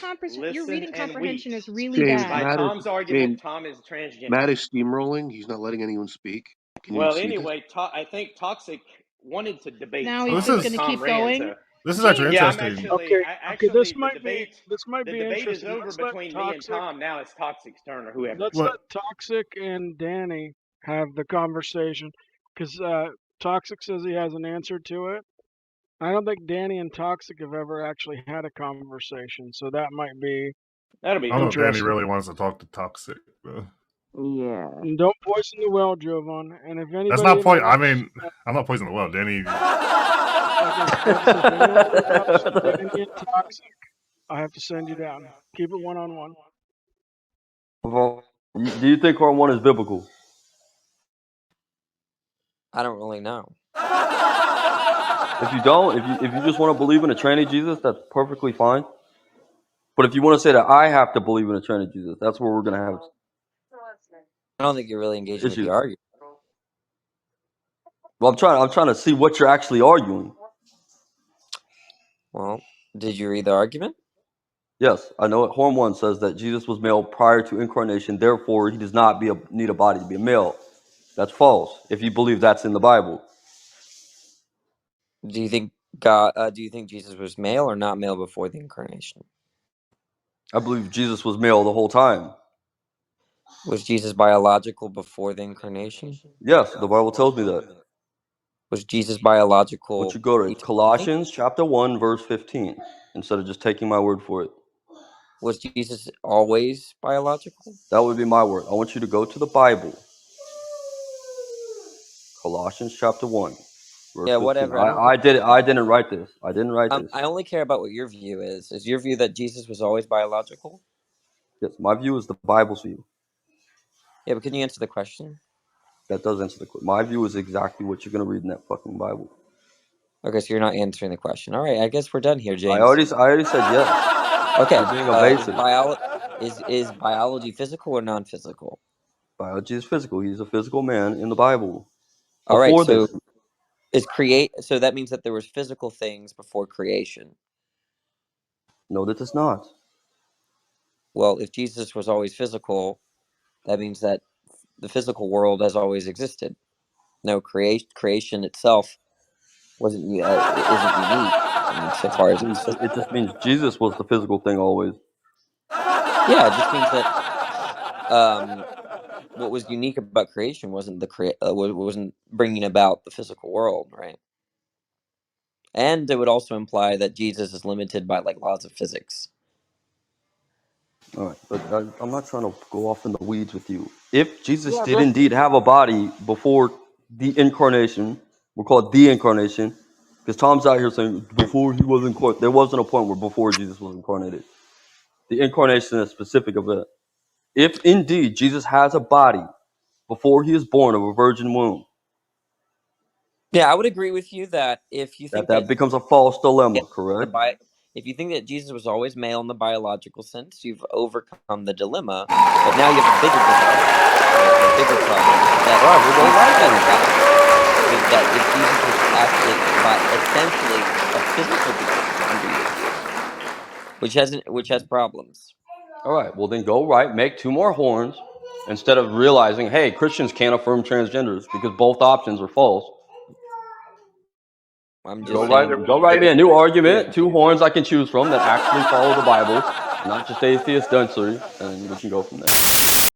Your Listen reading and comprehension weep. is really James, By bad. Matt is Tom's argument, James, Tom is transgender. Matt is steamrolling. He's not letting anyone speak. Can you Well, see this? anyway, I think Toxic wanted to debate Now Oh, he's Tom, just but going to Tom keep ran. going. So this is actually James, yeah, interesting. Okay, this might be the debate is interesting. over Let's let between me and Toxic Tom. Now it's Toxic's turn or whoever. let's let What? Toxic and Danny have the conversation because Toxic says he has an answer to it. I don't think Danny and Toxic have ever actually had a conversation, so that might be That'll be I don't know if fun. Danny interesting. really wants to talk to Toxic. Yeah. And don't poison the well, Jovan. And if That's anybody not ever point. I wants, mean, I'm not poisoning the well. Danny. like I said, if anyone ever wants Danny and Toxic, I have to send you down. Keep it one-on-one. Well, do you think Horn 1 is biblical? I don't really know. If you don't, if you just want to believe in a tranny Jesus, that's perfectly fine. But if you want to say that I have to believe in a tranny Jesus, that's where we're gonna have I don't think you're really engaging with the issues. argument. Well, I'm trying to see what you're actually arguing. Well, did you read the argument? Yes, I know it. Horn 1 says that Jesus was male prior to incarnation, therefore he does not need a body to be a male. That's false. If you believe that's in the Bible. Do you think God? Do you think Jesus was male or not male before the incarnation? I believe Jesus was male the whole time. Was Jesus biological before the incarnation? Yes, the Bible tells me that. Was Jesus But biological you go to eternally? Colossians chapter 1, verse 15, instead of just taking my word for it. Was Jesus always biological? That would be my word. I want you to go to the Bible. Colossians chapter 1, verse Yeah, 15. whatever. I don't. I did it. I didn't write this. I didn't write this. I only care about what your view is. Is your view that Jesus was always biological? Yes, my view is the Bible's view. Yeah, but can you answer the question? That does answer the question. My view is exactly what you're going to read in that fucking Bible. Okay, so you're not answering the question. All right, I guess we're done here, James. I already said yes. Okay. You're being evasive. Is biology physical or non-physical? Biology is physical. He's a physical man in the Bible. All right. Before So this. So that means that there was physical things before creation. No, that does not. Well, if Jesus was always physical, that means that the physical world has always existed. No, creation itself isn't unique. I mean, so far as it's physical. It just means Jesus was the physical thing always. Yeah, it just means that what was unique about creation wasn't wasn't bringing about the physical world, right? And it would also imply that Jesus is limited by like laws of physics. All right, but I'm not trying to go off in the weeds with you. If Jesus did indeed have a body before the incarnation, we'll call it the incarnation, because Tom's out here saying before he was incarnated. There wasn't a point where before Jesus was incarnated. The incarnation is a specific event. If indeed Jesus has a body before he is born of a virgin womb, Yeah, I would agree with you that if you think that becomes a false dilemma, correct? if you think that Jesus was always male in the biological sense, you've overcome the dilemma. But now you have a bigger dilemma, a bigger problem. That if Jesus was actually essentially a physical being, which has problems. All right, well then go make 2 more horns instead of realizing, hey, Christians can't affirm transgenders because both options are false. I'm just saying. Go write me a new argument, 2 horns I can choose from that actually follow the Bible, not just atheist duncery, and we can go from there.